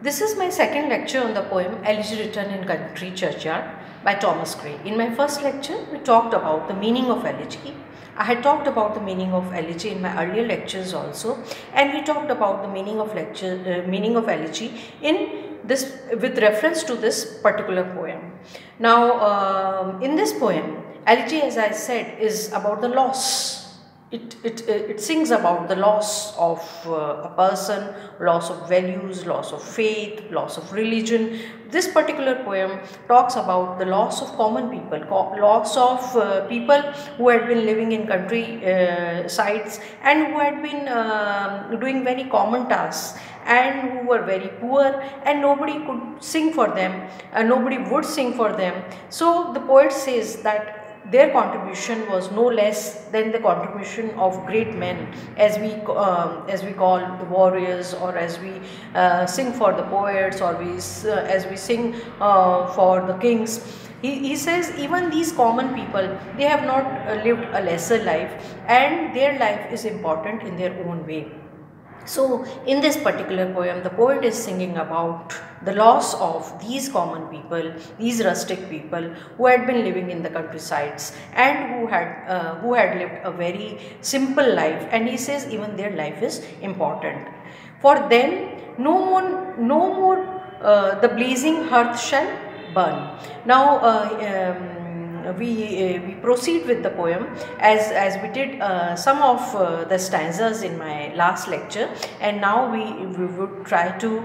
This is my second lecture on the poem Elegy written in Country Churchyard by Thomas Gray. In my first lecture, we talked about the meaning of elegy. I had talked about the meaning of elegy in my earlier lectures also, and we talked about the meaning of elegy in this with reference to this particular poem. Now, in this poem, elegy, as I said, is about the loss. It sings about the loss of a person, loss of values, loss of faith, loss of religion. This particular poem talks about the loss of common people, loss of people who had been living in country sides and who had been doing very common tasks and who were very poor, and nobody could sing for them, nobody would sing for them. So the poet says that their contribution was no less than the contribution of great men, as we call the warriors, or as we sing for the poets, or as we sing for the kings. He says even these common people, they have not lived a lesser life, and their life is important in their own way. So in this particular poem, the poet is singing about the loss of these common people, these rustic people who had been living in the countrysides and who had lived a very simple life, and he says even their life is important. For them no more the blazing hearth shall burn. Now we proceed with the poem as we did some of the stanzas in my last lecture, and now we would try to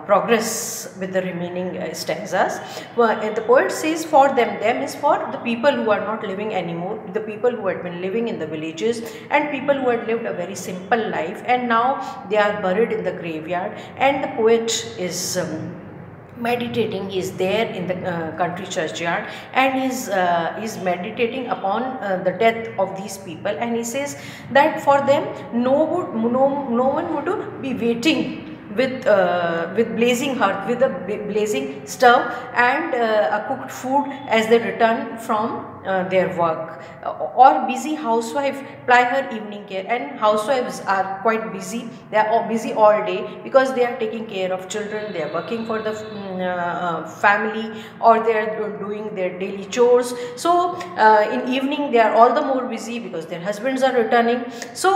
progress with the remaining stanzas. The poet says for them is for the people who are not living anymore, the people who had been living in the villages and people who had lived a very simple life, and now they are buried in the graveyard, and the poet is meditating. He is there in the country churchyard, and is meditating upon the death of these people, and he says that for them no one would be waiting with blazing hearth, with a blazing stove and a cooked food as they return from their work, or busy housewife ply her evening care. And housewives are quite busy, they are all busy all day because they are taking care of children, they are working for the family, or they are doing their daily chores. So in evening they are all the more busy because their husbands are returning. So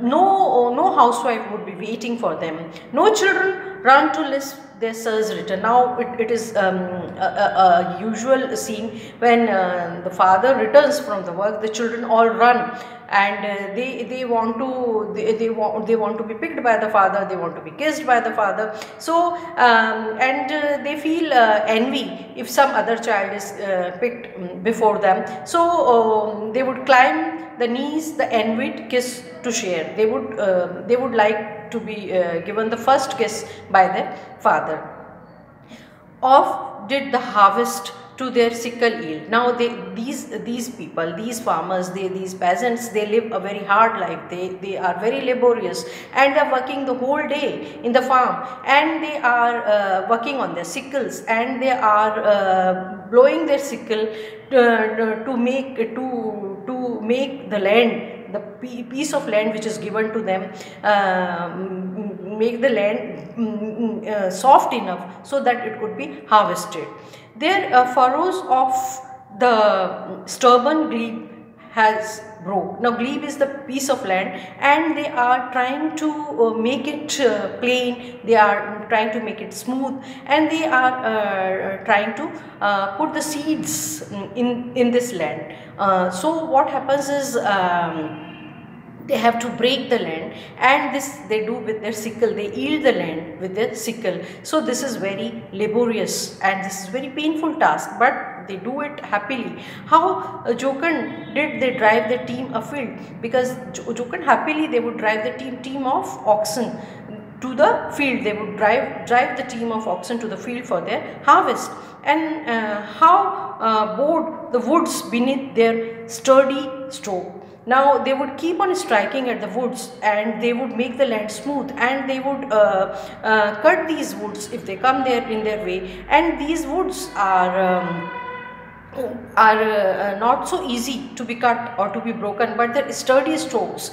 no housewife would be waiting for them, no children run to lisp their sir's return. Now it is a usual scene when the father returns from the work, the children all run, and they want to be picked by the father, they want to be kissed by the father. So and they feel envy if some other child is picked before them. So they would climb the knees, the envied kiss to share. They would like to be given the first kiss by their father. Off did the harvest to their sickle yield. Now these people, these farmers, these peasants, they live a very hard life. They are very laborious, and they are working the whole day in the farm, and they are working on their sickles, and they are blowing their sickle to make the land, the piece of land which is given to them, make the land soft enough so that it could be harvested. Their furrows of the stubborn glebe has broke. Now glebe is the piece of land, and they are trying to make it plain, they are trying to make it smooth, and they are trying to put the seeds in this land. So what happens is they have to break the land, and this they do with their sickle, they yield the land with their sickle. So this is very laborious and this is very painful task, but they do it happily. How jocund did they drive the team afield, because jocund happily they would drive the team of oxen to the field. They would drive the team of oxen to the field for their harvest. And how bowed the woods beneath their sturdy stroke. Now they would keep on striking at the woods, and they would make the land smooth, and they would cut these woods if they come there in their way. And these woods are not so easy to be cut or to be broken, but their sturdy strokes,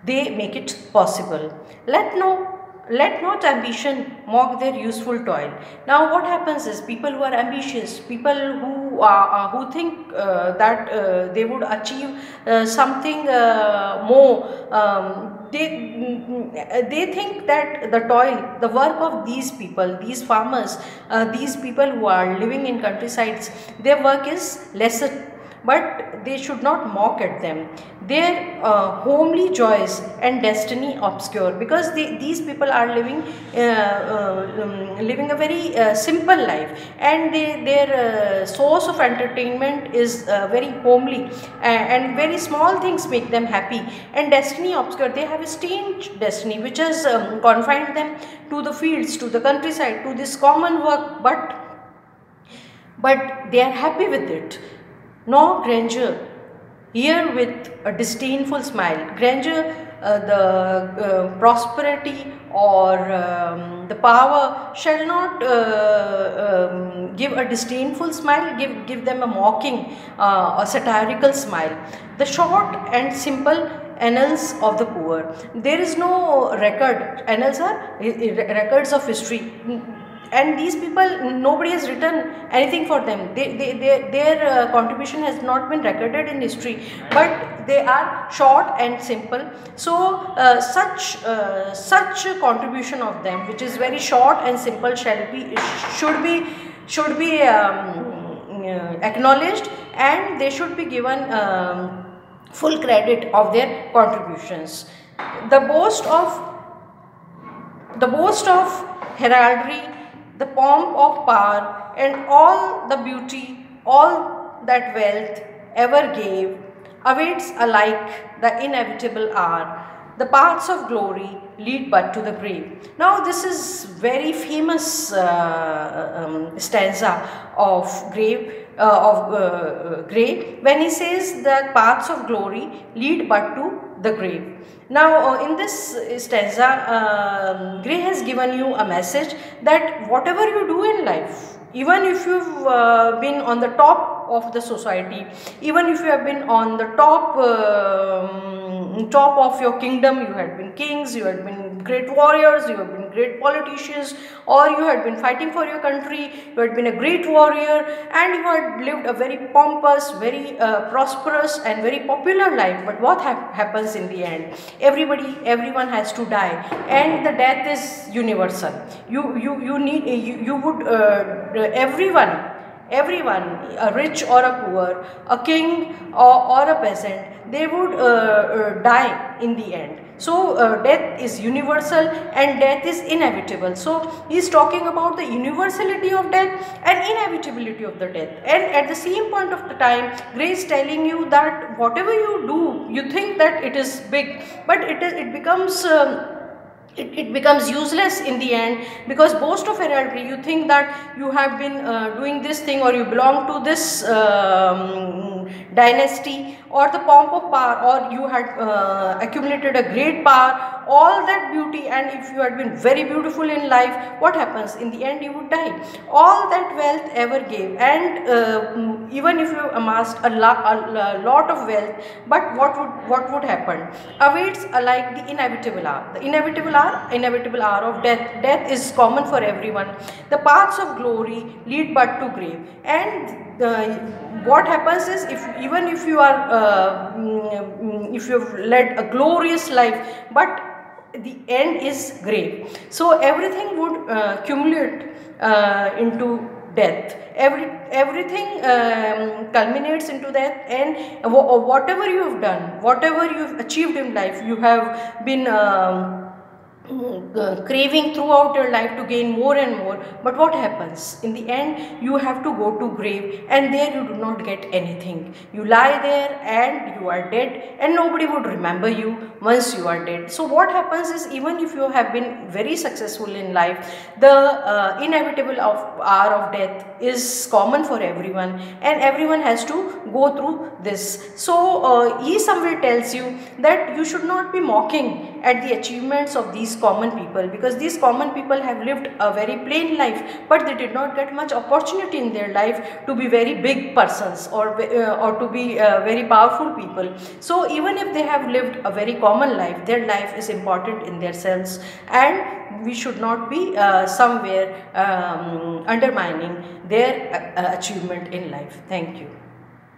they make it possible. Let now let not ambition mock their useful toil. Now what happens is, people who are ambitious, people who think that they would achieve something more, they think that the toil, the work of these people, these farmers, these people who are living in countrysides, their work is lesser. But they should not mock at them. Their homely joys and destiny obscure, because these people are living living a very simple life, and their source of entertainment is very homely, and very small things make them happy. And destiny obscure, they have a strange destiny which has confined them to the fields, to the countryside, to this common work, but they are happy with it. Nor grandeur, here with a disdainful smile. Grandeur, the prosperity or the power shall not give a disdainful smile, give them a mocking, a satirical smile. The short and simple annals of the poor. There is no record. Annals are records of history. And these people, nobody has written anything for them. Their contribution has not been recorded in history, but they are short and simple. So such a contribution of them, which is very short and simple, should be acknowledged, and they should be given full credit of their contributions. The boast of heraldry, the pomp of power, and all the beauty, all that wealth ever gave, awaits alike the inevitable hour. The paths of glory lead but to the grave. Now this is very famous stanza of Gray, when he says the paths of glory lead but to the grave. Now in this stanza, Gray has given you a message that whatever you do in life, even if you've been on the top of the society, even if you have been on the top of your kingdom, you had been kings, you had been great warriors, you have been great politicians, or you had been fighting for your country, you had been a great warrior, and you had lived a very pompous, very prosperous and very popular life. But what happens in the end? Everyone has to die, and the death is universal. Everyone, a rich or a poor, a king or a peasant, they would die in the end. So death is universal and death is inevitable. So he is talking about the universality of death and inevitability of the death. And at the same point of the time, Gray is telling you that whatever you do, you think that it is big, but it becomes it becomes useless in the end, because boast of heraldry, you think that you have been doing this thing, or you belong to this dynasty, or the pomp of power, or you had accumulated a great power, all that beauty, and if you had been very beautiful in life, what happens? In the end you would die. All that wealth ever gave, and even if you amassed a lot of wealth, but what would happen? Awaits alike the inevitable hour. The inevitable hour of death. Death is common for everyone. The paths of glory lead but to grave. And what happens is, even if you are if you have led a glorious life, but the end is grave. So everything would accumulate into death. Everything culminates into death, and whatever you have done, whatever you have achieved in life, you have been craving throughout your life to gain more and more. But what happens? In the end, you have to go to grave, and there you do not get anything. You lie there and you are dead, and nobody would remember you once you are dead. So what happens is, even if you have been very successful in life, the inevitable hour of death is common for everyone, and everyone has to go through this. So he somewhere tells you that you should not be mocking at the achievements of these common people, because these common people have lived a very plain life, but they did not get much opportunity in their life to be very big persons or to be very powerful people. So even if they have lived a very common life, their life is important in themselves, and we should not be somewhere undermining their achievement in life. Thank you.